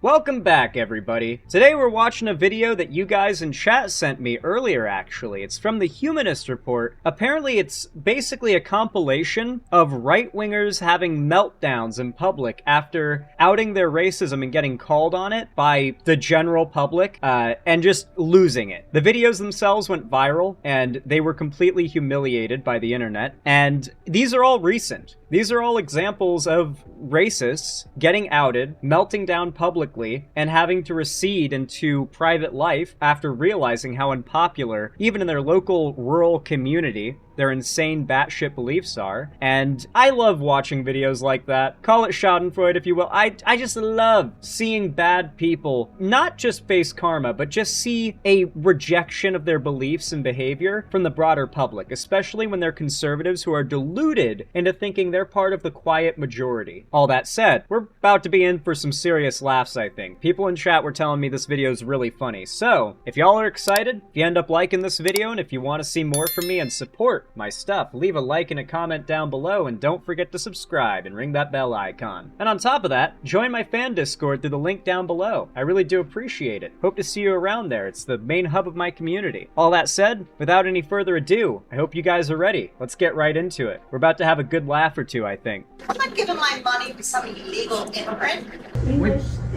Welcome back, everybody. Today we're watching a video that you guys in chat sent me earlier, actually. It's from the Humanist Report. Apparently, it's basically a compilation of right-wingers having meltdowns in public after outing their racism and getting called on it by the general public, and just losing it. The videos themselves went viral, and they were completely humiliated by the internet, and these are all recent. These are all examples of racists getting outed, melting down publicly, and having to recede into private life after realizing how unpopular, even in their local rural community, their insane batshit beliefs are. And I love watching videos like that. Call it schadenfreude if you will. I just love seeing bad people not just face karma, but just see a rejection of their beliefs and behavior from the broader public, especially when they're conservatives who are deluded into thinking they're part of the quiet majority. All that said, we're about to be in for some serious laughs, I think. People in chat were telling me this video is really funny. So, if y'all are excited, if you end up liking this video, and if you want to see more from me and support my stuff, leave a like and a comment down below, and don't forget to subscribe and ring that bell icon. And on top of that, join my fan Discord through the link down below. I really do appreciate it. Hope to see you around there. It's the main hub of my community. All that said, without any further ado, I hope you guys are ready. Let's get right into it. We're about to have a good laugh or two, I think. I'm not giving my money to some illegal immigrant.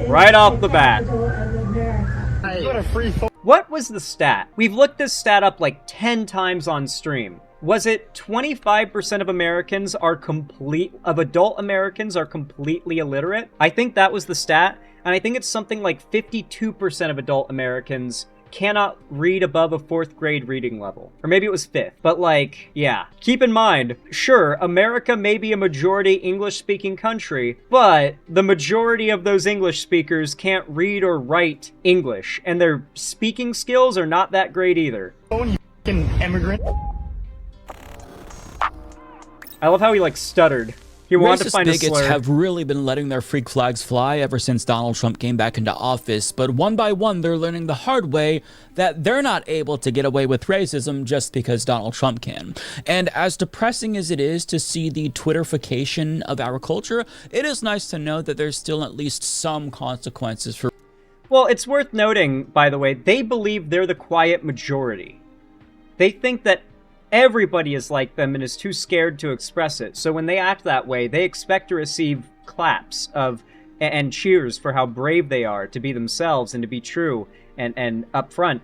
Right off the bat. What a free What was the stat? We've looked this stat up like 10 times on stream. Was it 25% of Americans are adult Americans are completely illiterate? I think that was the stat, and I think it's something like 52% of adult Americans cannot read above a 4th grade reading level. Or maybe it was 5th. But like, yeah. Keep in mind, sure, America may be a majority English-speaking country, but the majority of those English speakers can't read or write English, and their speaking skills are not that great either. immigrant. I love how he like stuttered. He wanted to find a slur. Bigots have really been letting their freak flags fly ever since Donald Trump came back into office, but one by one they're learning the hard way that they're not able to get away with racism just because Donald Trump can. And as depressing as it is to see the Twitterification of our culture, it is nice to know that there's still at least some consequences for... Well, it's worth noting, by the way, they believe they're the quiet majority. They think that everybody is like them and is too scared to express it. So when they act that way, they expect to receive claps and cheers for how brave they are to be themselves and to be true and upfront.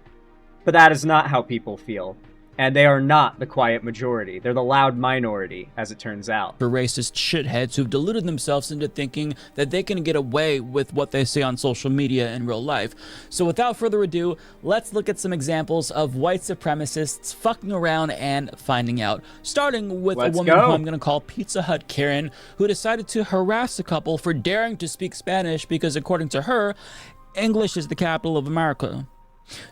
But that is not how people feel. And they are not the quiet majority. They're the loud minority, as it turns out. For racist shitheads who've deluded themselves into thinking that they can get away with what they say on social media in real life. So without further ado, let's look at some examples of white supremacists fucking around and finding out. Starting with a woman who I'm going to call Pizza Hut Karen, who decided to harass a couple for daring to speak Spanish because, according to her, English is the capital of America.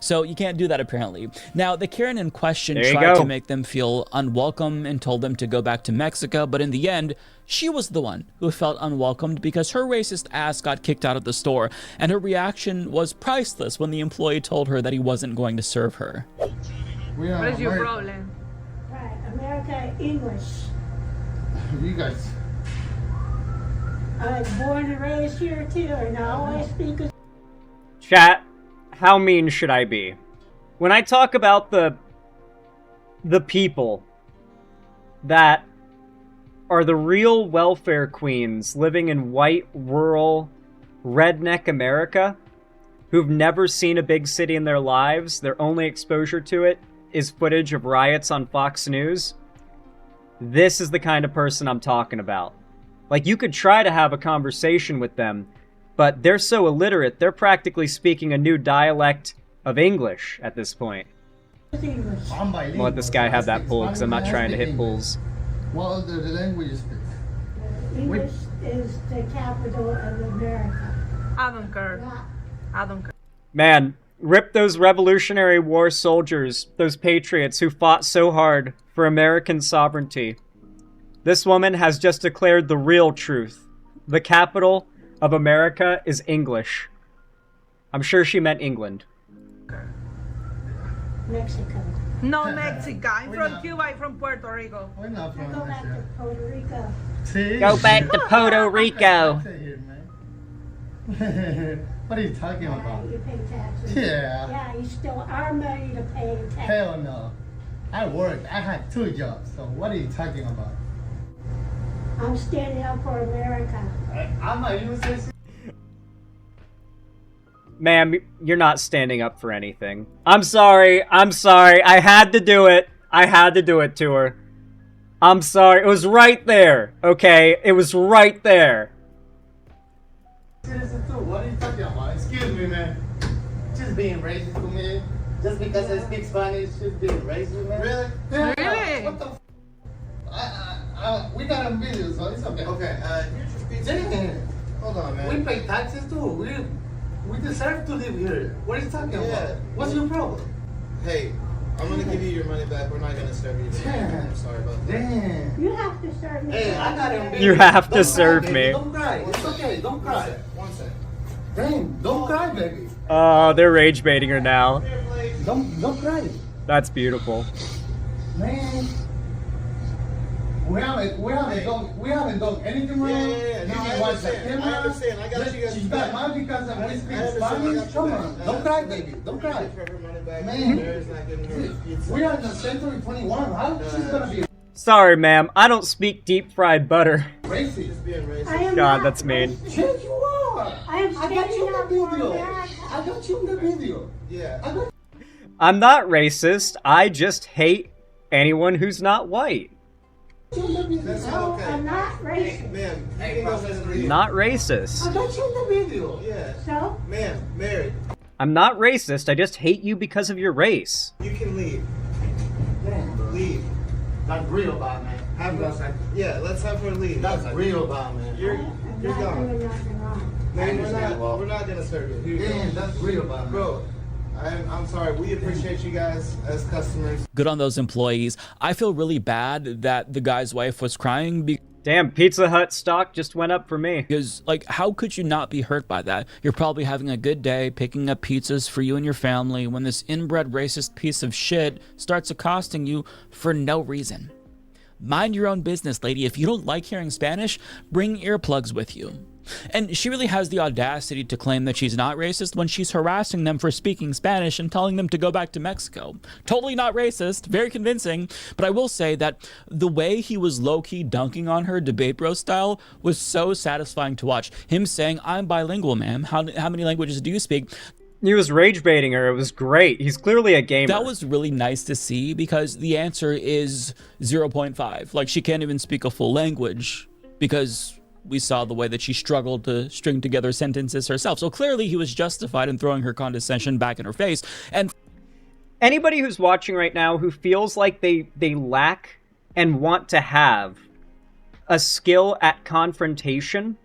So you can't do that, apparently. Now, the Karen in question tried to make them feel unwelcome and told them to go back to Mexico, but in the end, she was the one who felt unwelcomed because her racist ass got kicked out of the store, and her reaction was priceless when the employee told her that he wasn't going to serve her. What is your problem? Right, America, English. You guys. I was born and raised here too, and I always speak a... Chat. How mean should I be? When I talk about the people that are the real welfare queens living in white, rural, redneck America, who've never seen a big city in their lives, their only exposure to it is footage of riots on Fox News, this is the kind of person I'm talking about. Like, you could try to have a conversation with them, but they're so illiterate, they're practically speaking a new dialect of English at this point. I'm gonna let this guy have that pull, because I'm not trying to hit pulls. What other language you speak? English is the capital of America. I don't care. I don't care. Man, rip those Revolutionary War soldiers, those patriots who fought so hard for American sovereignty. This woman has just declared the real truth. The capital of America is English. I'm sure she meant England. Mexico. No, Mexico. I'm from Cuba. I'm from Puerto Rico. We're not from Go back to Puerto Rico. Go back to Puerto Rico. What are you talking about? You pay taxes. Yeah. Yeah, you still our money to pay taxes. Hell no. I worked. I had 2 jobs. So what are you talking about? I'm standing up for America. I'm not even saying. Ma'am, you're not standing up for anything. I'm sorry. I had to do it. I had to do it to her. I'm sorry. It was right there. Okay? It was right there. Citizen too. What are you talking about? Excuse me, man. Just being racist to me. Just because I speak Spanish, just being racist, man. Really? Yeah. Really? What the? We got a video, so it's okay. Okay. Here's your pizza. Hold on, man. We pay taxes too. We deserve to live here. What are you talking about? What's your problem? Hey, I'm gonna give you your money back. We're not gonna serve you today. Damn. I'm sorry about that. Damn. You have to serve me. Hey, I got a You have to Don't serve cry, me. baby. Don't cry. It's okay. Don't cry. One sec. Damn. Don't cry, baby. Oh, they're rage baiting her now. Don't cry, That's beautiful. man. We haven't done anything wrong. Yeah. You No, can I watch the understand. camera. I understand. I got you guys. She's got mad because of we I speak understand. I Spanish. got you Come back. on. Don't cry, baby. Don't cry. Give her money back. Man. Mary's not giving her pizza. We are in the century 21. How she's gonna be Sorry, ma'am. I don't speak deep fried butter. racist? Just being racist. I am God, not that's mean. racist. Yes, you are. I am I got you standing in the up for video. America. I got you in the video. Yeah. I got I'm not racist. I just hate anyone who's not white. you in the video. That's No, okay. I'm not racist. Ma'am, you can go ahead and leave. Not I racist. got you in the video. Yeah. So, Ma'am, Mary, I'm not racist. I just hate you because of your race. you can leave. Man, Leave. that's real bad, man. Have That's, her. Yeah, let's have her leave. that's real bad, man. You're I'm you're not gone. doing nothing wrong. Man, understand, well. we're not gonna serve you. Here you Damn, go. that's real bad, man. Bro, I'm sorry. We appreciate you guys as customers. Good on those employees. I feel really bad that the guy's wife was crying Damn, Pizza Hut stock just went up for me. because, like, how could you not be hurt by that? You're probably having a good day picking up pizzas for you and your family when this inbred racist piece of shit starts accosting you for no reason. Mind your own business, lady. If you don't like hearing Spanish, bring earplugs with you. And she really has the audacity to claim that she's not racist when she's harassing them for speaking Spanish and telling them to go back to Mexico. Totally not racist, very convincing, but I will say that the way he was low-key dunking on her debate bro style was so satisfying to watch. Him saying, "I'm bilingual, ma'am. How many languages do you speak?" He was rage baiting her. It was great. He's clearly a gamer. That was really nice to see because the answer is 0.5. Like, she can't even speak a full language because we saw the way that she struggled to string together sentences herself. So clearly he was justified in throwing her condescension back in her face. And Anybody who's watching right now who feels like they lack and want to have a skill at confrontation,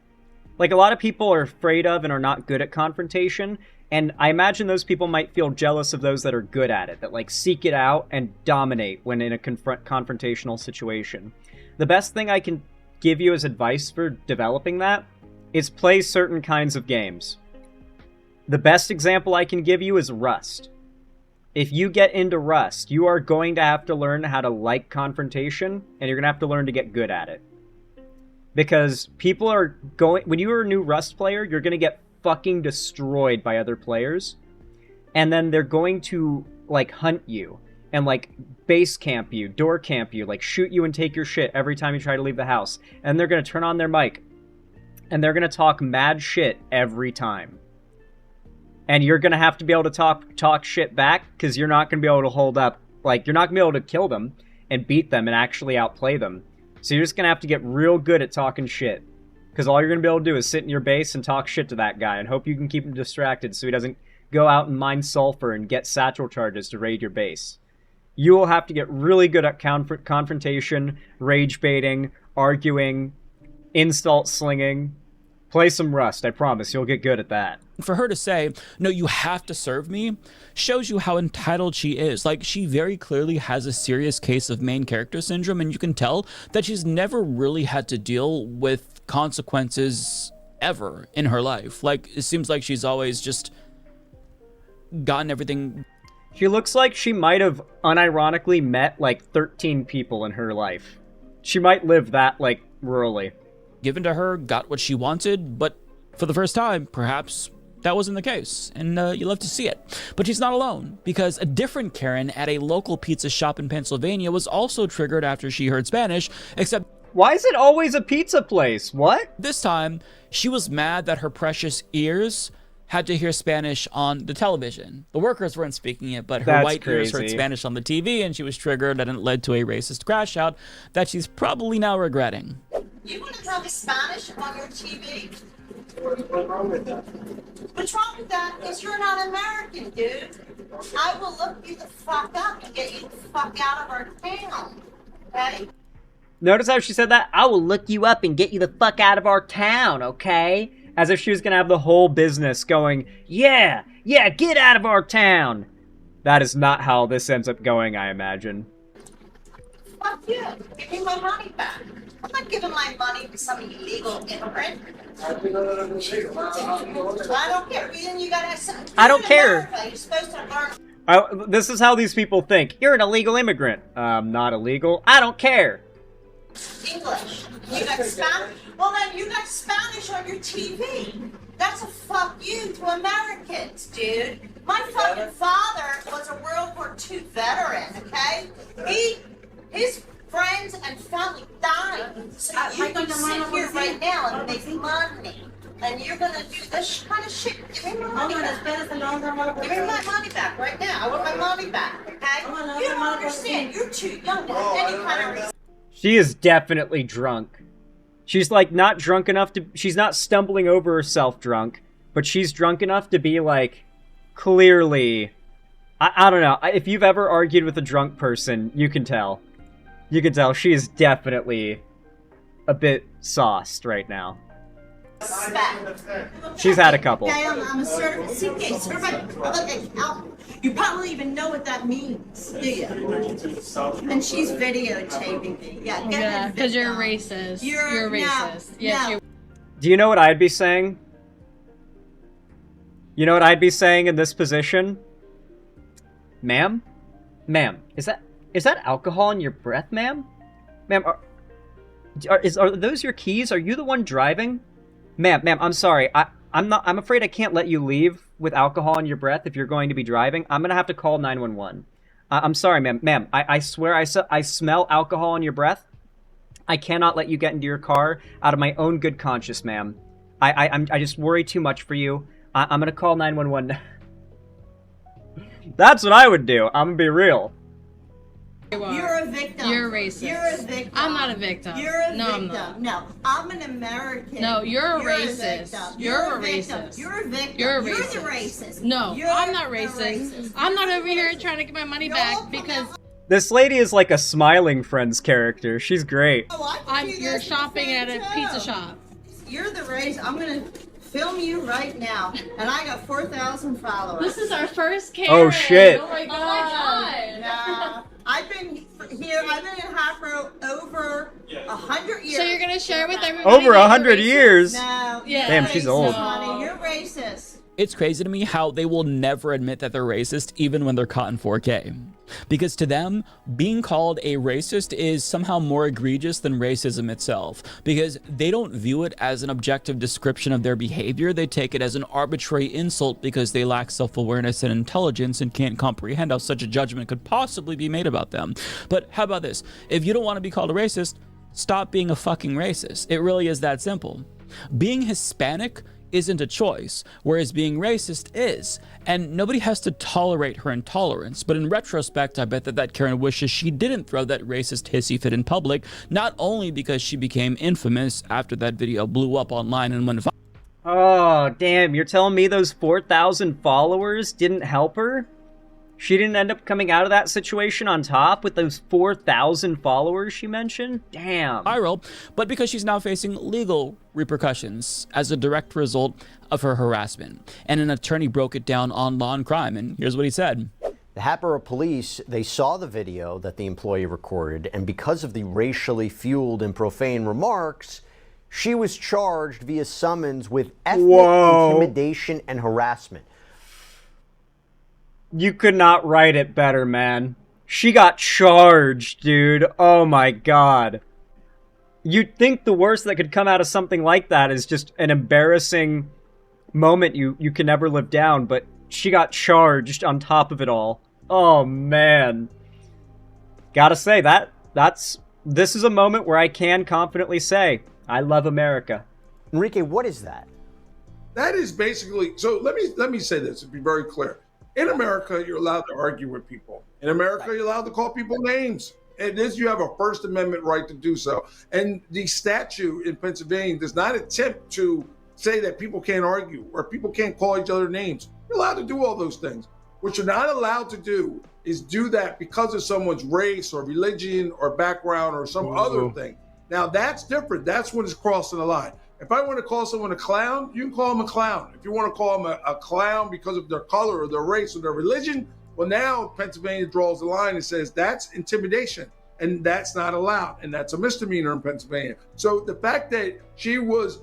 like a lot of people are afraid of and are not good at confrontation, and I imagine those people might feel jealous of those that are good at it, that like seek it out and dominate when in a confrontational situation. The best thing I can give you as advice for developing that is play certain kinds of games. The best example I can give you is Rust. If you get into Rust, you are going to have to learn how to like confrontation, and you're going to have to learn to get good at it. Because people are going... When you're a new Rust player, you're going to get fucking destroyed by other players. And then they're going to, like, hunt you. And, like, base camp you, door camp you, like, shoot you and take your shit every time you try to leave the house. And they're going to turn on their mic. And they're going to talk mad shit every time. And you're going to have to be able to talk shit back, because you're not going to be able to hold up. Like, you're not going to be able to kill them and beat them and actually outplay them. So you're just going to have to get real good at talking shit. Because all you're going to be able to do is sit in your base and talk shit to that guy and hope you can keep him distracted so he doesn't go out and mine sulfur and get satchel charges to raid your base. You will have to get really good at confrontation, rage baiting, arguing, insult slinging. Play some Rust, I promise. You'll get good at that. for her to say, "No, you have to serve me," shows you how entitled she is. Like, she very clearly has a serious case of main character syndrome, and you can tell that she's never really had to deal with consequences ever in her life. Like, it seems like she's always just gotten everything. She looks like she might have unironically met like 13 people in her life. She might live that like rurally. Given to her, got what she wanted, but for the first time, perhaps that wasn't the case, and you love to see it. But she's not alone, because a different Karen at a local pizza shop in Pennsylvania was also triggered after she heard Spanish, except why is it always a pizza place? What? this time, she was mad that her precious ears had to hear Spanish on the television. The workers weren't speaking it, but her That's white ears heard crazy. Spanish on the TV, and she was triggered, and it led to a racist crash out that she's probably now regretting. You want to tell me Spanish on your TV? What's wrong with that? What's wrong with that is you're not American, dude. I will look you the fuck up and get you the fuck out of our town. Okay? Notice how she said that? I will look you up and get you the fuck out of our town, okay? As if she was gonna have the whole business going, yeah, get out of our town. That is not how this ends up going, I imagine. Fuck you. Give me my money back. I'm not giving my money to some illegal immigrant. I don't care. Then you gotta. I don't care. America, you're supposed to learn. This is how these people think. You're an illegal immigrant. Not illegal. I don't care. English. You got Spanish? Well, then you got Spanish on your TV. That's a fuck you to Americans, dude. My fucking father was a World War II veteran, okay? His friends and family died. So you can sit here right now and make money. And you're gonna do this kind of shit. Give me my money back. Give me my money back right now. I want my money back, okay? You don't understand. You're too young to have any kind of. She is definitely drunk. She's like not drunk enough to, she's not stumbling over herself drunk, but she's drunk enough to be like, clearly, I don't know. If you've ever argued with a drunk person, you can tell. You can tell she is definitely a bit sauced right now. She's had a couple. Okay, I'm a certified accountant. You probably even know what that means, do you? And she's videotaping me. Yeah, Yeah, because you're racist. You're racist. Yes, no. you. Do you know what I'd be saying? You know what I'd be saying in this position? Ma'am? Ma'am, is that alcohol in your breath, ma'am? Ma'am, are those your keys? Are you the one driving? Ma'am, I'm sorry. I'm afraid I can't let you leave with alcohol in your breath if you're going to be driving. I'm gonna have to call 911. I'm sorry, ma'am. Ma'am, I swear I smell alcohol in your breath. I cannot let you get into your car out of my own good conscience, ma'am. I just worry too much for you. I'm gonna call 911. That's what I would do. I'm gonna be real. You're a victim. You're racist. You're a victim. I'm not a victim. You're a No, I'm victim. not. No, I'm an American. No, you're a racist. victim. You're a victim. racist. You're a victim. You're a the racist. racist. No, You're I'm not the racist. I'm not over here trying to get my money back because This lady is like a Smiling Friends character. She's great. Oh, I can do you're this shopping at a too. pizza shop. You're the racist. I'm gonna film you right now, and I got 4,000 followers. This is our first Karen. Oh, shit. Oh my god. Nah, I've been here. I've been in Hafro over 100 years. So you're gonna share with everybody? Over that you're 100 racist? years? No. Yeah. Damn, she's old. Honey, you're racist. It's crazy to me how they will never admit that they're racist even when they're caught in 4K. Because to them, being called a racist is somehow more egregious than racism itself. Because they don't view it as an objective description of their behavior, they take it as an arbitrary insult because they lack self-awareness and intelligence and can't comprehend how such a judgment could possibly be made about them. But how about this? If you don't want to be called a racist, stop being a fucking racist. It really is that simple. Being Hispanic isn't a choice, whereas being racist is. And nobody has to tolerate her intolerance, but in retrospect, I bet that Karen wishes she didn't throw that racist hissy fit in public, not only because she became infamous after that video blew up online and went viral. Oh, damn, you're telling me those 4,000 followers didn't help her? She didn't end up coming out of that situation on top with those 4,000 followers she mentioned? Damn. Viral, but because she's now facing legal repercussions as a direct result of her harassment. And an attorney broke it down on Law and Crime, and here's what he said. The Hatboro police, they saw the video that the employee recorded, and because of the racially fueled and profane remarks, she was charged via summons with ethnic intimidation and harassment. You could not write it better, man. She got charged, dude. Oh my god. You'd think the worst that could come out of something like that is just an embarrassing moment you can never live down, but she got charged on top of it all. Oh, man. Gotta say, this is a moment where I can confidently say, I love America. Enrique, what is that? That is basically, so let me say this to be very clear. In America, you're allowed to argue with people. In America, you're allowed to call people names. And this, you have a First Amendment right to do so. And the statute in Pennsylvania does not attempt to say that people can't argue or people can't call each other names. You're allowed to do all those things. What you're not allowed to do is do that because of someone's race or religion or background or some other thing. Now, that's different. That's when it's crossing the line. If I want to call someone a clown, you can call them a clown. If you want to call them a clown because of their color or their race or their religion, well, now Pennsylvania draws the line and says that's intimidation, and that's not allowed, and that's a misdemeanor in Pennsylvania. So the fact that she was,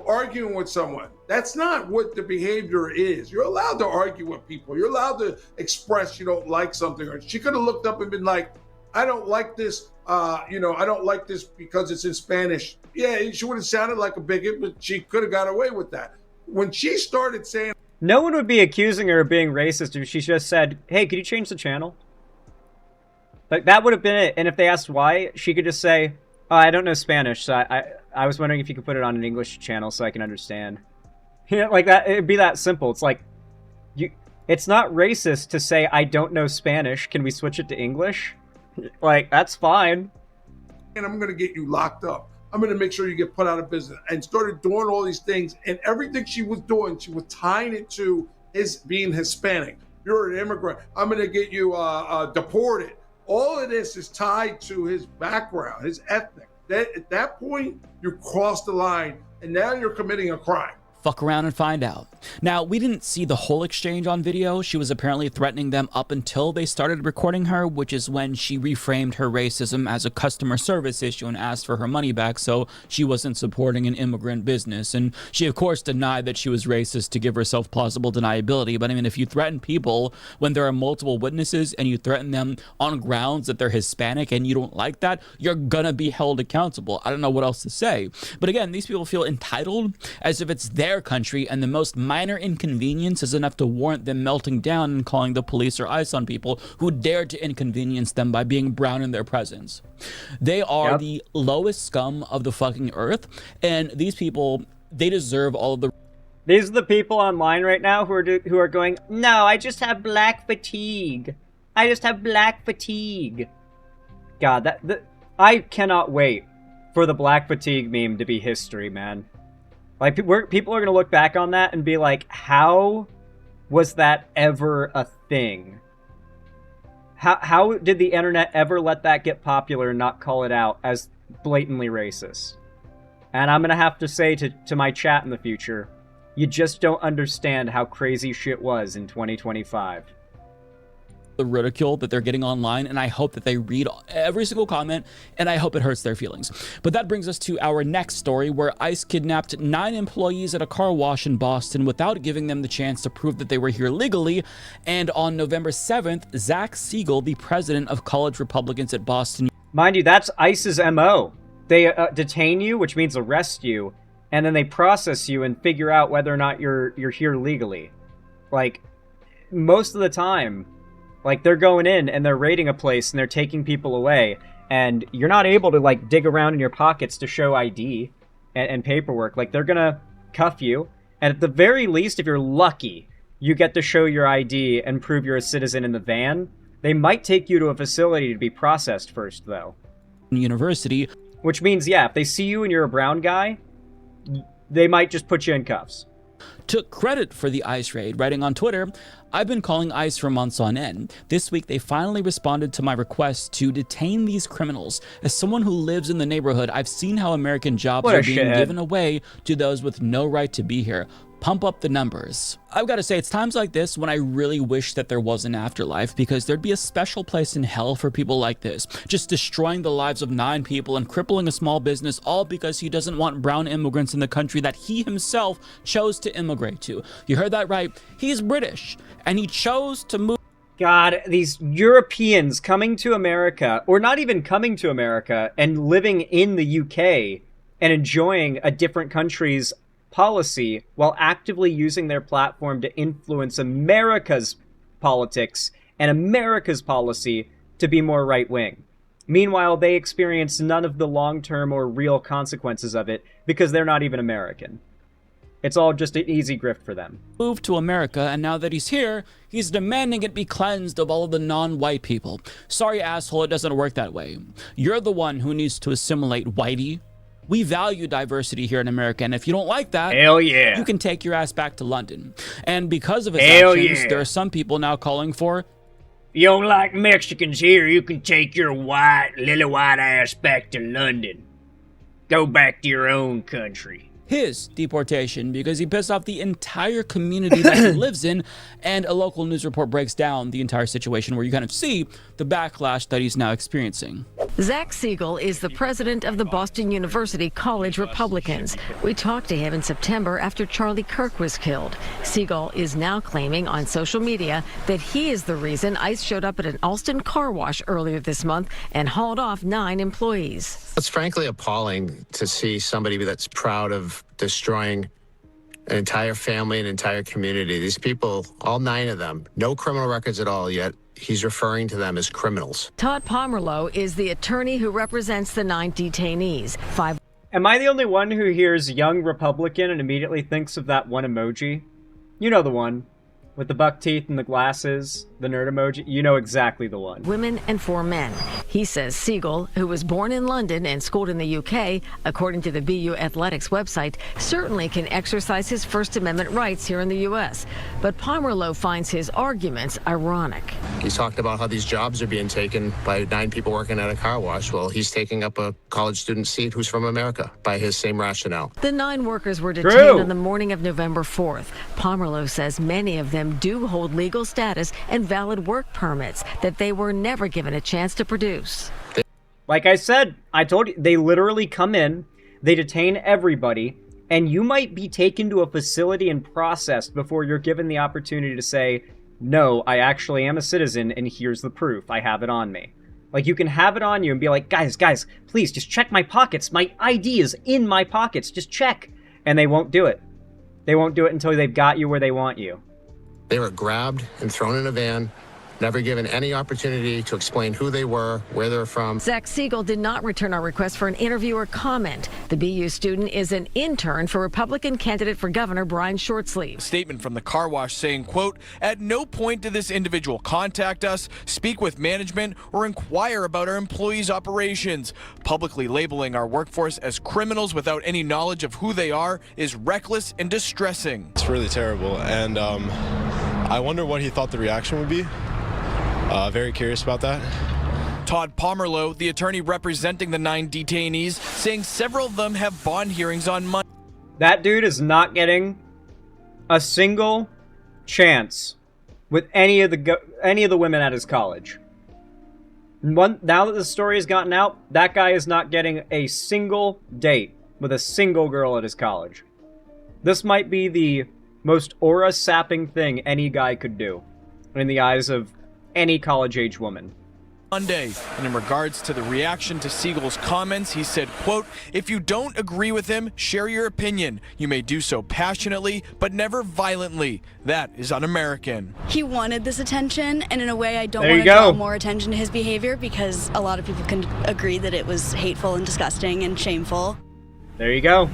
arguing with someone, that's not what the behavior is. You're allowed to argue with people. You're allowed to express you don't like something. Or she could have looked up and been like, I don't like this. I don't like this because it's in Spanish. Yeah, she would have sounded like a bigot, but she could have got away with that. When she started saying, no one would be accusing her of being racist if she just said, hey, could you change the channel? Like, that would have been it. And if they asked why, she could just say, oh, I don't know Spanish, so I was wondering if you could put it on an English channel so I can understand. Like that, it'd be that simple. It's like, it's not racist to say, I don't know Spanish, can we switch it to English? Like, that's fine. And I'm going to get you locked up. I'm going to make sure you get put out of business. And started doing all these things. And everything she was doing, she was tying it to his being Hispanic. You're an immigrant. I'm going to get you deported. All of this is tied to his background, his ethnic. At that point, you cross the line, and now you're committing a crime. Fuck around and find out. Now, we didn't see the whole exchange on video. She was apparently threatening them up until they started recording her, which is when she reframed her racism as a customer service issue and asked for her money back, so she wasn't supporting an immigrant business. And she, of course, denied that she was racist to give herself plausible deniability. But I mean, if you threaten people when there are multiple witnesses and you threaten them on grounds that they're Hispanic and you don't like that, you're gonna be held accountable. I don't know what else to say. But again, these people feel entitled as if it's their country, and the most minor inconvenience is enough to warrant them melting down and calling the police or ICE on people who dared to inconvenience them by being brown in their presence. They are the lowest scum of the fucking earth, and these people, they deserve all of the... These are the people online right now who are going, no, I just have black fatigue. I just have black fatigue. God, I cannot wait for the black fatigue meme to be history, man. Like, people are going to look back on that and be like, how was that ever a thing? How did the internet ever let that get popular and not call it out as blatantly racist? And I'm going to have to say to my chat in the future, you just don't understand how crazy shit was in 2025. The ridicule that they're getting online, and I hope that they read every single comment, and I hope it hurts their feelings. But that brings us to our next story, where ICE kidnapped 9 employees at a car wash in Boston without giving them the chance to prove that they were here legally. And on November 7th, Zach Siegel, the president of College Republicans at Boston... Mind you, that's ICE's MO. They detain you, which means arrest you, and then they process you and figure out whether or not you're here legally. Like, most of the time... Like, they're going in and they're raiding a place and they're taking people away, and you're not able to, like, dig around in your pockets to show ID and paperwork. Like, they're gonna cuff you, and at the very least, if you're lucky, you get to show your ID and prove you're a citizen in the van. They might take you to a facility to be processed first, though. University. Which means, yeah, if they see you and you're a brown guy, they might just put you in cuffs. Took credit for the ICE raid, writing on Twitter, I've been calling ICE for months on end. This week, they finally responded to my request to detain these criminals. As someone who lives in the neighborhood, I've seen how American jobs are being given away to those with no right to be here. Pump up the numbers. I've got to say, it's times like this when I really wish that there was an afterlife, because there'd be a special place in hell for people like this, just destroying the lives of 9 people and crippling a small business, all because he doesn't want brown immigrants in the country that he himself chose to immigrate to. You heard that right. He's British, and he chose to move. God, these Europeans coming to America, or not even coming to America, and living in the UK and enjoying a different country's policy while actively using their platform to influence America's politics and America's policy to be more right-wing. Meanwhile, they experience none of the long-term or real consequences of it because they're not even American. It's all just an easy grift for them. Moved to America, and now that he's here, he's demanding it be cleansed of all of the non-white people. Sorry, asshole, it doesn't work that way. You're the one who needs to assimilate, whitey. We value diversity here in America, and if you don't like that, hell yeah, you can take your ass back to London. And because of his hell actions, yeah, there are some people now calling for, you don't like Mexicans here, you can take your little white ass back to London. Go back to your own country. His deportation because he pissed off the entire community that he lives in, and a local news report breaks down the entire situation where you kind of see the backlash that he's now experiencing. Zach Siegel is the president of the Boston University College Republicans. We talked to him in September after Charlie Kirk was killed. Siegel is now claiming on social media that he is the reason ICE showed up at an Alston car wash earlier this month and hauled off 9 employees. It's frankly appalling to see somebody that's proud of destroying an entire family, an entire community. These people, all 9 of them, no criminal records at all, yet he's referring to them as criminals. Todd Pomerleau is the attorney who represents the 9 detainees. Am I the only one who hears young Republican and immediately thinks of that one emoji? You know the one. With the buck teeth and the glasses, the nerd emoji, you know exactly the one. Women and 4 men. He says Siegel, who was born in London and schooled in the UK, according to the BU Athletics website, certainly can exercise his First Amendment rights here in the U.S. But Pomerleau finds his arguments ironic. He's talked about how these jobs are being taken by 9 people working at a car wash. Well, he's taking up a college student seat who's from America by his same rationale. The 9 workers were detained on the morning of November 4th. Pomerleau says many of them do hold legal status and valid work permits that they were never given a chance to produce. Like I said, I told you, they literally come in, they detain everybody, and you might be taken to a facility and processed before you're given the opportunity to say, no, I actually am a citizen, and here's the proof. I have it on me. Like, you can have it on you and be like, guys, please, just check my pockets. My ID is in my pockets. Just check. And they won't do it. They won't do it until they've got you where they want you. They were grabbed and thrown in a van, never given any opportunity to explain who they were, where they're from. Zach Siegel did not return our request for an interview or comment. The BU student is an intern for Republican candidate for governor Brian Shortsleeve. A statement from the car wash saying, quote, "At no point did this individual contact us, speak with management, or inquire about our employees' operations. Publicly labeling our workforce as criminals without any knowledge of who they are is reckless and distressing." It's really terrible, and I wonder what he thought the reaction would be. Very curious about that. Todd Pomerleau, the attorney representing the 9 detainees, saying several of them have bond hearings on Monday. That dude is not getting a single chance with any of the women at his college. Now that the story has gotten out, that guy is not getting a single date with a single girl at his college. This might be the most aura-sapping thing any guy could do in the eyes of any college-age woman. Monday, and in regards to the reaction to Siegel's comments, he said, quote, "If you don't agree with him, share your opinion. You may do so passionately, but never violently. That is un-American." He wanted this attention, and in a way I don't There want you to go. draw more attention to his behavior because a lot of people can agree that it was hateful and disgusting and shameful. There you go.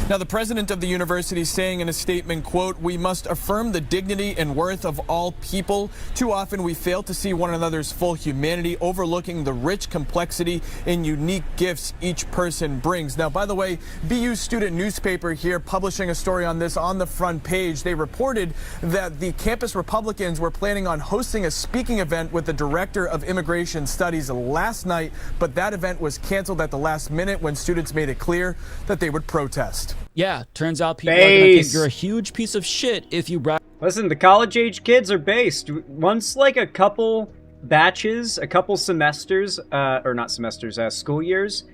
Now, the president of the university saying in a statement, quote, "We must affirm the dignity and worth of all people. Too often we fail to see one another's full humanity, overlooking the rich complexity and unique gifts each person brings." Now, by the way, BU student newspaper here publishing a story on this on the front page. They reported that the campus Republicans were planning on hosting a speaking event with the director of immigration studies last night, but that event was canceled at the last minute when students made it clear that they would protest. Yeah, turns out people are going to think you're a huge piece of shit if you brag. Listen, the college-age kids are based. Once, like, a couple batches, a couple semesters, or not semesters, school years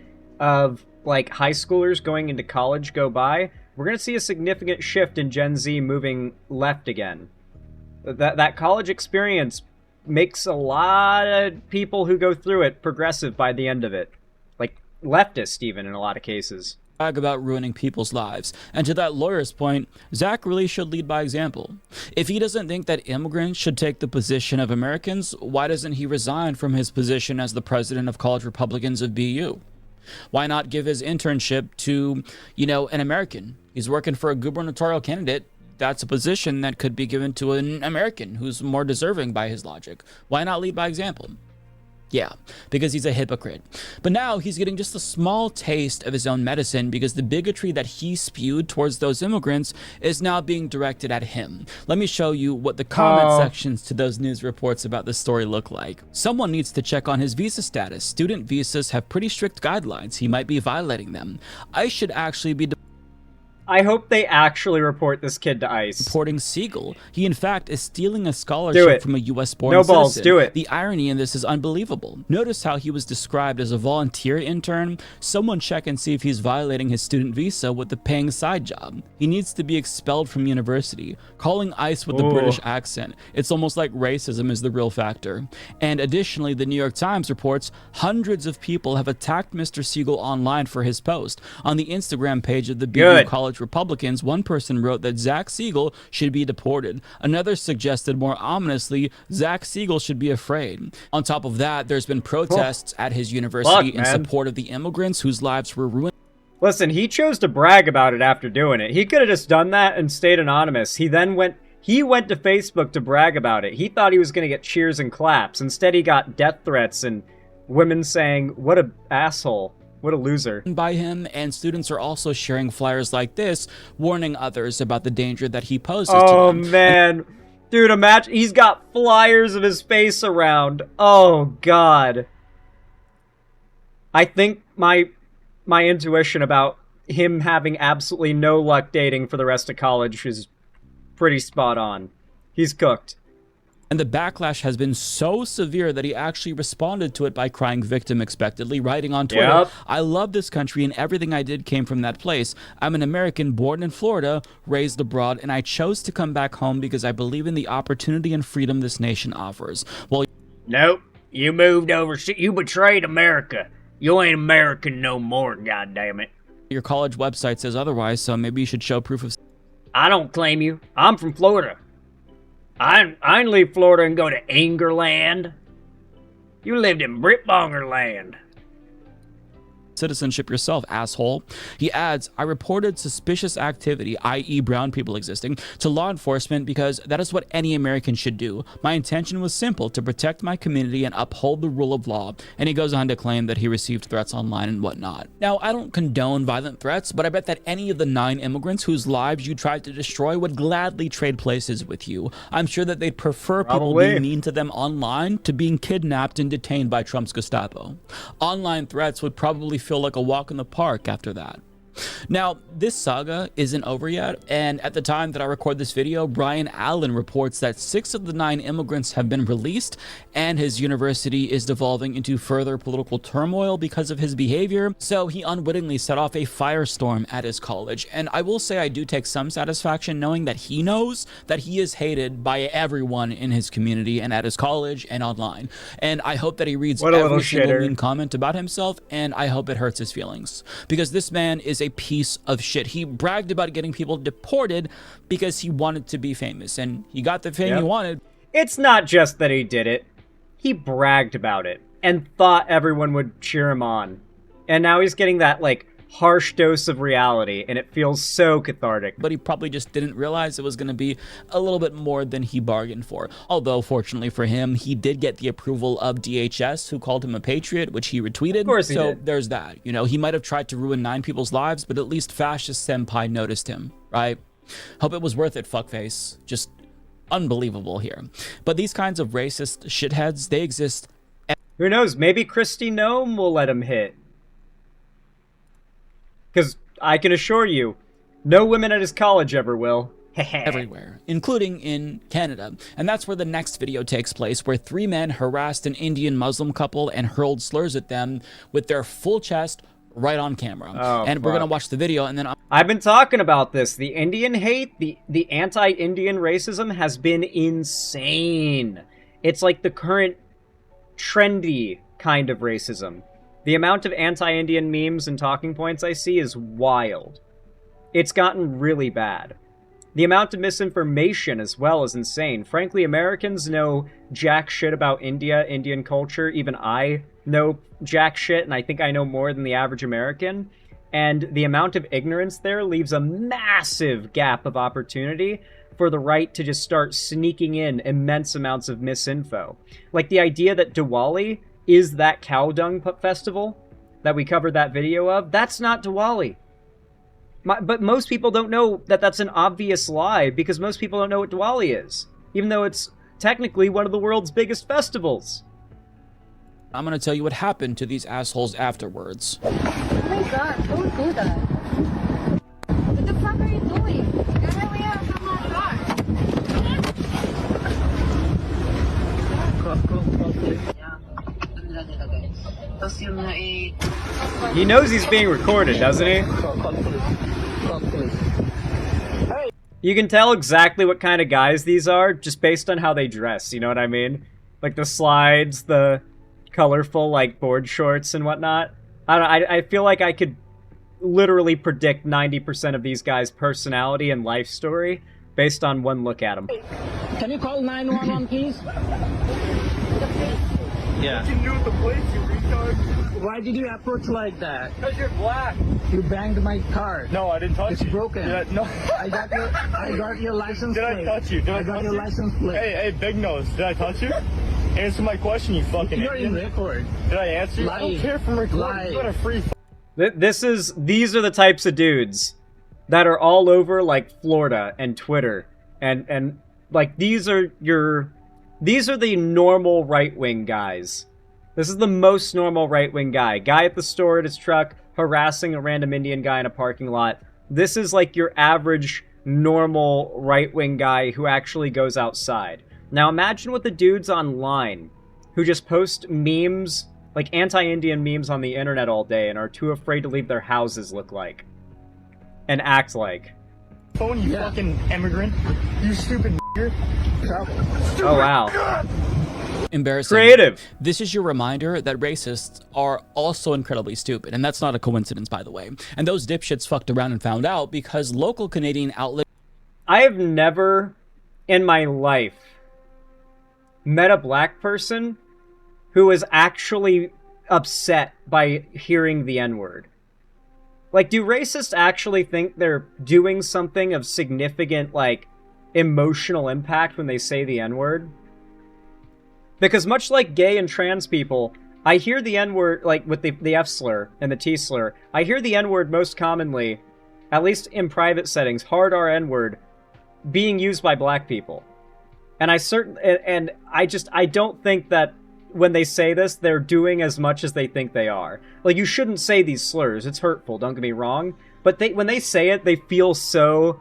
of, like, high schoolers going into college go by, we're going to see a significant shift in Gen Z moving left again. That college experience makes a lot of people who go through it progressive by the end of it. Like, leftist, even, in a lot of cases. brag about ruining people's lives. And to that lawyer's point, Zach really should lead by example. If he doesn't think that immigrants should take the position of Americans, why doesn't he resign from his position as the president of College Republicans of BU? Why not give his internship to, an American? He's working for a gubernatorial candidate. That's a position that could be given to an American who's more deserving by his logic. Why not lead by example? Yeah, because he's a hypocrite. But now he's getting just a small taste of his own medicine because the bigotry that he spewed towards those immigrants is now being directed at him. Let me show you what the comment sections to those news reports about this story look like. Someone needs to check on his visa status. Student visas have pretty strict guidelines. He might be violating them. ICE should actually be I hope they actually report this kid to ICE. Reporting Siegel. He, in fact, is stealing a scholarship from a U.S.-born No balls, citizen. do it. The irony in this is unbelievable. Notice how he was described as a volunteer intern. Someone check and see if he's violating his student visa with a paying side job. He needs to be expelled from university. Calling ICE with a British accent. It's almost like racism is the real factor. And additionally, the New York Times reports hundreds of people have attacked Mr. Siegel online for his post. On the Instagram page of the BU College Republicans, one person wrote that Zach Siegel should be deported. Another suggested more ominously, Zach Siegel should be afraid. On top of that, there's been protests at his university in support of the immigrants whose lives were ruined. Listen, he chose to brag about it after doing it. He could have just done that and stayed anonymous. He went to Facebook to brag about it. He thought he was going to get cheers and claps. Instead, he got death threats and women saying, "What a asshole. What a loser." By him, and students are also sharing flyers like this, warning others about the danger that he poses to them. Oh, man. Dude, imagine, he's got flyers of his face around. Oh, God. I think my intuition about him having absolutely no luck dating for the rest of college is pretty spot on. He's cooked. And the backlash has been so severe that he actually responded to it by crying victim expectedly, writing on Twitter, "I love this country and everything I did came from that place. I'm an American born in Florida, raised abroad, and I chose to come back home because I believe in the opportunity and freedom this nation offers." Well, nope, you moved over. You betrayed America. You ain't American no more, goddammit. Your college website says otherwise, so maybe you should show proof of... I don't claim you. I'm from Florida. I didn't leave Florida and go to Angerland. You lived in Britbongerland. Citizenship yourself, asshole. He adds, "I reported suspicious activity, i.e. brown people existing, to law enforcement because that is what any American should do. My intention was simple, to protect my community and uphold the rule of law." And he goes on to claim that he received threats online and whatnot. Now, I don't condone violent threats, but I bet that any of the 9 immigrants whose lives you tried to destroy would gladly trade places with you. I'm sure that they'd prefer people being mean to them online to being kidnapped and detained by Trump's Gestapo. Online threats would probably feel like a walk in the park after that. Now, this saga isn't over yet, and at the time that I record this video, Brian Allen reports that 6 of the 9 immigrants have been released, and his university is devolving into further political turmoil because of his behavior, so he unwittingly set off a firestorm at his college. And I will say I do take some satisfaction knowing that he knows that he is hated by everyone in his community and at his college and online. And I hope that he reads every single mean comment about himself, and I hope it hurts his feelings. Because this man is a piece of shit. He bragged about getting people deported because he wanted to be famous, and he got the fame he wanted. It's not just that he did it. He bragged about it and thought everyone would cheer him on. And now he's getting that, like, harsh dose of reality, and it feels so cathartic. But he probably just didn't realize it was going to be a little bit more than he bargained for. Although, fortunately for him, he did get the approval of DHS, who called him a patriot, which he retweeted. Of course he so did. There's that. You know, he might have tried to ruin 9 people's lives, but at least Fascist Senpai noticed him, right? Hope it was worth it, fuckface. Just unbelievable here. But these kinds of racist shitheads, they exist. Who knows? Maybe Kristi Noem will let him hit. Because I can assure you, no women at his college ever will. Everywhere, including in Canada. And that's where the next video takes place, where 3 men harassed an Indian Muslim couple and hurled slurs at them with their full chest right on camera. And we're gonna watch the video, and then I've been talking about this. The Indian hate, the anti-Indian racism has been insane. It's like the current trendy kind of racism. The amount of anti-Indian memes and talking points I see is wild. It's gotten really bad. The amount of misinformation as well is insane. Frankly, Americans know jack shit about India, Indian culture. Even I know jack shit, and I think I know more than the average American. And the amount of ignorance there leaves a massive gap of opportunity for the right to just start sneaking in immense amounts of misinfo. Like the idea that Diwali is that cow dung festival that we covered that video of, that's not Diwali. But most people don't know that that's an obvious lie, because most people don't know what Diwali is, even though it's technically one of the world's biggest festivals. I'm gonna tell you what happened to these assholes afterwards. Oh my god, don't do that. What the fuck are you doing? Get away from my car. He knows he's being recorded, doesn't he? You can tell exactly what kind of guys these are just based on how they dress, you know what I mean? Like the slides, the colorful like board shorts and whatnot. I feel like I could literally predict 90% of these guys' personality and life story based on one look at them. Can you call 911, please? Yeah. What you do with the plates, you retard? Why did you approach like that? Because you're black. You banged my car. No, I didn't touch you. It's broken. No. I got your license plate. Did I touch you? Did I got touch your you? license plate. Hey, big nose. Did I touch you? Answer my question, you fucking You're idiot. in record. Did I answer you? I don't care from recording. You got a free. These are the types of dudes that are all over like Florida and Twitter and like these are the normal right-wing guys. This is the most normal right-wing guy. Guy at the store at his truck harassing a random Indian guy in a parking lot. This is like your average normal right-wing guy who actually goes outside. Now imagine what the dudes online who just post memes, like anti-Indian memes on the internet all day and are too afraid to leave their houses look like. And act like. Phone, you fucking immigrant. You stupid nigger. Oh wow. Embarrassing. Creative. This is your reminder that racists are also incredibly stupid, and that's not a coincidence, by the way. And those dipshits fucked around and found out because local Canadian outlet. I have never in my life met a black person who was actually upset by hearing the N-word. Like, do racists actually think they're doing something of significant, like, emotional impact when they say the N-word? Because much like gay and trans people, I hear the N-word, like, with the F-slur and the T-slur, I hear the N-word most commonly, at least in private settings, hard R N-word, being used by black people. And I don't think that when they say this, they're doing as much as they think they are. Like, you shouldn't say these slurs. It's hurtful, don't get me wrong. But when they say it, they feel so...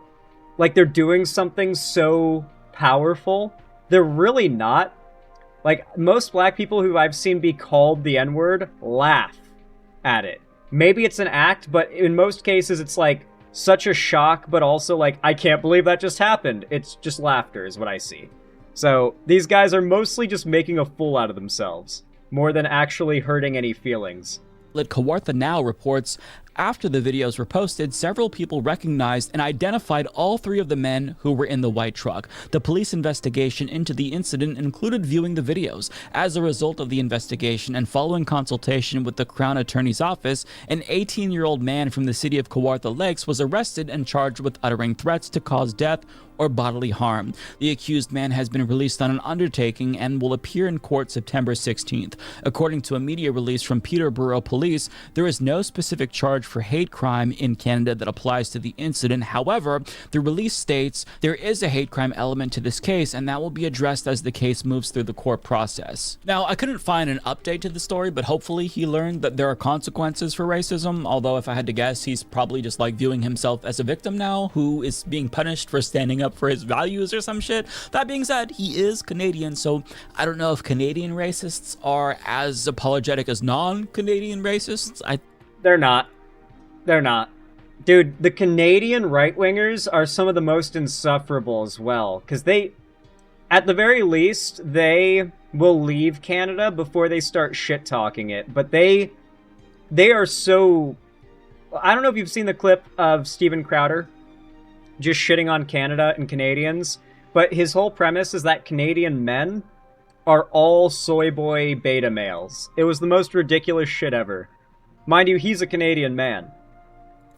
like they're doing something so powerful. They're really not. Like, most black people who I've seen be called the N-word laugh at it. Maybe it's an act, but in most cases it's like such a shock, but also like, I can't believe that just happened. It's just laughter is what I see. So, these guys are mostly just making a fool out of themselves, more than actually hurting any feelings. Kawartha Now reports, after the videos were posted, several people recognized and identified all three of the men who were in the white truck. The police investigation into the incident included viewing the videos. As a result of the investigation and following consultation with the Crown Attorney's Office, an 18-year-old man from the city of Kawartha Lakes was arrested and charged with uttering threats to cause death or bodily harm. The accused man has been released on an undertaking and will appear in court September 16th. According to a media release from Peterborough Police, there is no specific charge for hate crime in Canada that applies to the incident. However, the release states there is a hate crime element to this case, and that will be addressed as the case moves through the court process. Now, I couldn't find an update to the story, but hopefully he learned that there are consequences for racism, although if I had to guess, he's probably just like viewing himself as a victim now who is being punished for standing up for his values or some shit. That being said, he is Canadian, so I don't know if Canadian racists are as apologetic as non-Canadian racists. They're not. They're not. Dude, the Canadian right-wingers are some of the most insufferable as well, because they, at the very least, they will leave Canada before they start shit-talking it, but they they are so... I don't know if you've seen the clip of Steven Crowder just shitting on Canada and Canadians, but his whole premise is that Canadian men are all soy boy beta males. It was the most ridiculous shit ever. Mind you, he's a Canadian man.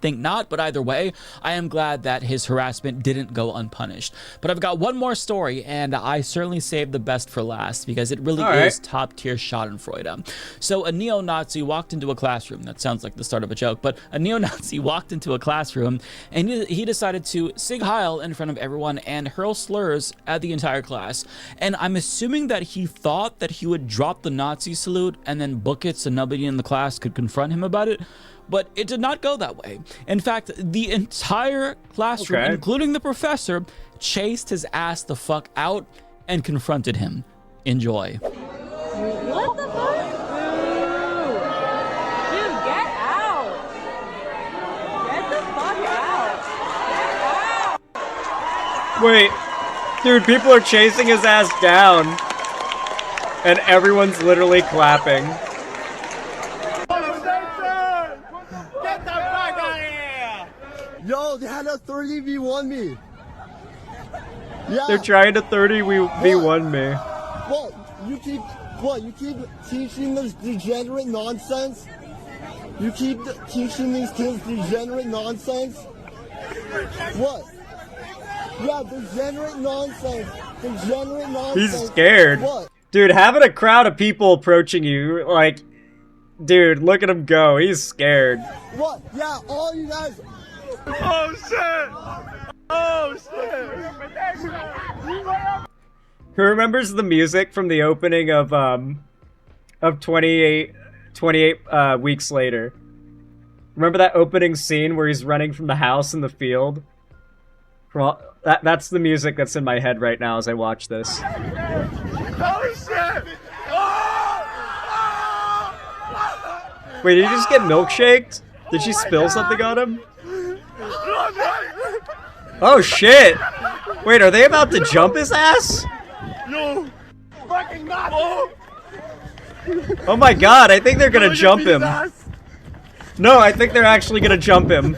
Think not, but either way, I am glad that his harassment didn't go unpunished. But I've got one more story, and I certainly saved the best for last because it really is top-tier schadenfreude. So a neo-Nazi walked into a classroom. That sounds like the start of a joke, but a neo-Nazi walked into a classroom, and he decided to Sig Heil in front of everyone and hurl slurs at the entire class. And I'm assuming that he thought that he would drop the Nazi salute and then book it so nobody in the class could confront him about it. But it did not go that way. In fact, the entire classroom, including the professor, chased his ass the fuck out and confronted him. Enjoy. What the fuck? Dude, get out. Get the fuck out. Wait, dude, people are chasing his ass down, and everyone's literally clapping. Yo, they had a 30v1 me. Yeah. They're trying to 30v1 me. What, you keep teaching this degenerate nonsense? You keep teaching these kids degenerate nonsense? What? Yeah, degenerate nonsense. Degenerate nonsense. He's scared. What? Dude, having a crowd of people approaching you, like, dude, look at him go. He's scared. What? Yeah, all you guys... Oh shit! Oh shit! Who remembers the music from the opening of 28 Weeks Later? Remember that opening scene where he's running from the house in the field? That's the music that's in my head right now as I watch this. Oh shit! Wait, did he just get milkshaked? Did she spill something on him? Oh shit! Wait, are they about to jump his ass? No! Fucking not! Oh my god, I think they're gonna jump him. No, I think they're actually gonna jump him.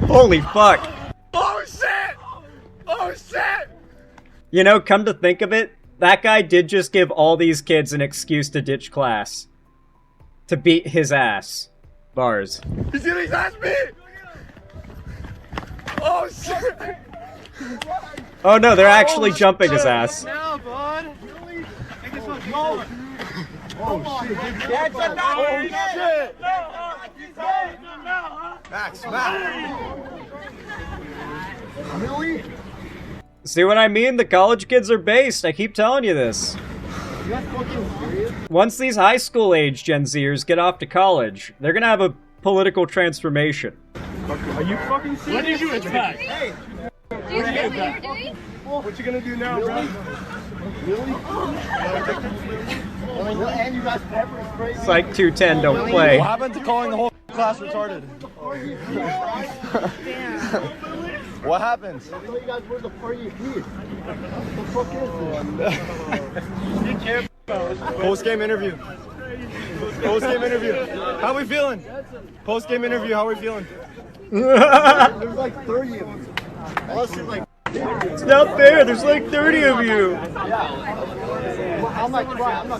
Holy fuck. Oh shit! Oh shit! You know, come to think of it, that guy did just give all these kids an excuse to ditch class. To beat his ass. Bars. He's getting his ass beat! Oh shit! Oh no, they're actually jumping his ass. Now, bud. Oh shit, That's enough! Oh shit! Max, Really? See what I mean? The college kids are based. I keep telling you this. You guys fucking serious? Once these high school age Gen Zers get off to college, they're gonna have a political transformation. Are you fucking serious? What did you expect? Hey! Do you see what you're doing? What you gonna do now, bro? Really? And you guys pepper spray. Psych 210, don't play. What happened to calling the whole class retarded? What happened? You guys were the party of peace. What the fuck is this? Post-game interview. Post-game interview. How we feeling? Post-game interview, how we feeling? There's like 30 of you. Unless there's like... It's not fair, there's like 30 of you. I'm not crying,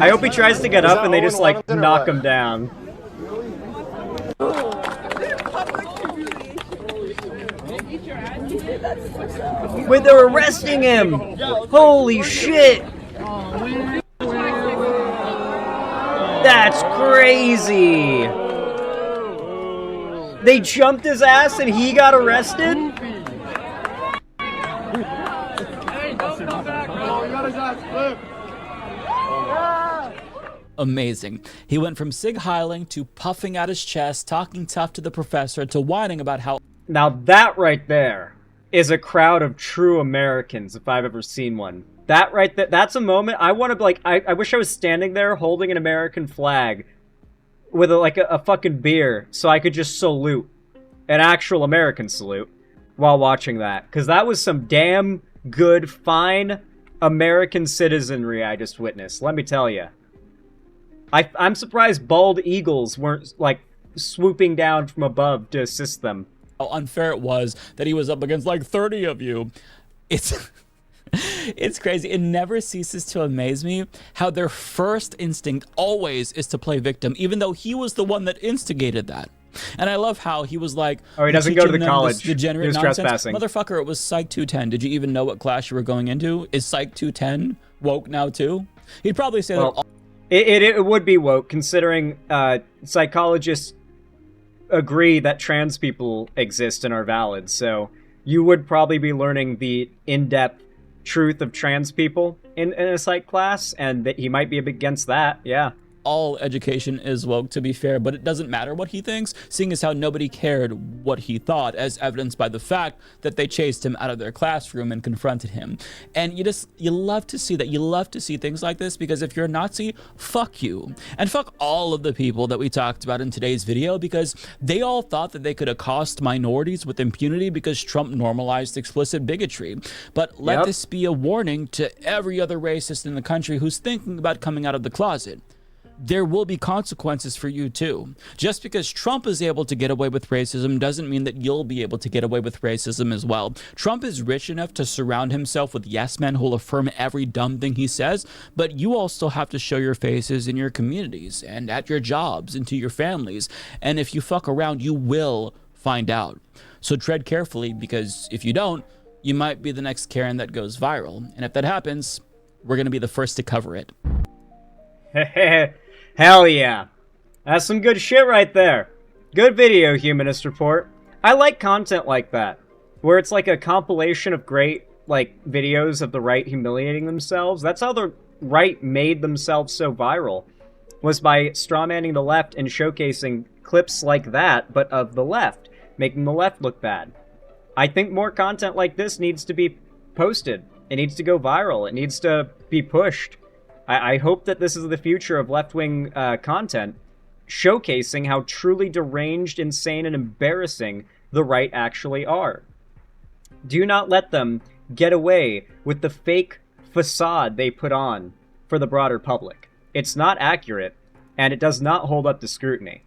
I hope he tries to get up and they just like knock him down. Wait, they're arresting him! Holy shit! That's crazy! They jumped his ass and he got arrested? Amazing. He went from Sig Heiling to puffing out his chest, talking tough to the professor, to whining about how... Now that right there is a crowd of true Americans, if I've ever seen one. That right there, that's a moment I want to, like, I wish I was standing there holding an American flag with a fucking beer so I could just salute. An actual American salute while watching that. Because that was some damn good, fine American citizenry I just witnessed, let me tell you. I'm surprised bald eagles weren't, like, swooping down from above to assist them. How unfair it was that he was up against like 30 of you. It's it's crazy. It never ceases to amaze me how their first instinct always is to play victim, even though he was the one that instigated that. And I love how he was like, oh, he doesn't go to the them college. This degenerate He was nonsense. trespassing. Motherfucker, it was Psych 210. Did you even know what class you were going into? Is Psych 210 woke now too? He'd probably say that. It would be woke, considering psychologists agree that trans people exist and are valid. So you would probably be learning the in-depth truth of trans people in a psych class, and that he might be against that. Yeah. All education is woke, to be fair, but it doesn't matter what he thinks, seeing as how nobody cared what he thought, as evidenced by the fact that they chased him out of their classroom and confronted him. And you love to see that. You love to see things like this, because if you're a Nazi, fuck you. And fuck all of the people that we talked about in today's video, because they all thought that they could accost minorities with impunity because Trump normalized explicit bigotry. But let this be a warning to every other racist in the country who's thinking about coming out of the closet. There will be consequences for you too. Just because Trump is able to get away with racism doesn't mean that you'll be able to get away with racism as well. Trump is rich enough to surround himself with yes men who'll affirm every dumb thing he says, but you also have to show your faces in your communities and at your jobs and to your families. And if you fuck around, you will find out. So tread carefully, because if you don't, you might be the next Karen that goes viral. And if that happens, we're going to be the first to cover it. Hell yeah. That's some good shit right there. Good video, Humanist Report. I like content like that, where it's like a compilation of great, like, videos of the right humiliating themselves. That's how the right made themselves so viral, was by strawmanning the left and showcasing clips like that, but of the left, making the left look bad. I think more content like this needs to be posted. It needs to go viral. It needs to be pushed. I hope that this is the future of left-wing content, showcasing how truly deranged, insane, and embarrassing the right actually are. Do not let them get away with the fake facade they put on for the broader public. It's not accurate, and it does not hold up to scrutiny.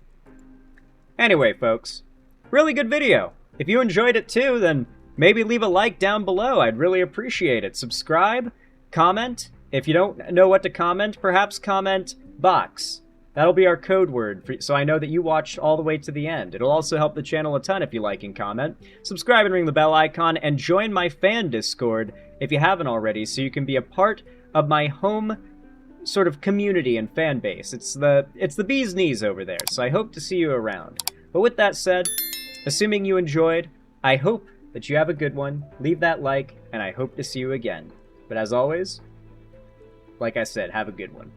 Anyway, folks, really good video. If you enjoyed it too, then maybe leave a like down below. I'd really appreciate it. Subscribe, comment. If you don't know what to comment, perhaps comment box. That'll be our code word, so I know that you watched all the way to the end. It'll also help the channel a ton if you like and comment. Subscribe and ring the bell icon, and join my fan Discord if you haven't already, so you can be a part of my home sort of community and fan base. It's the bee's knees over there, so I hope to see you around. But with that said, assuming you enjoyed, I hope that you have a good one. Leave that like, and I hope to see you again. But as always, like I said, have a good one.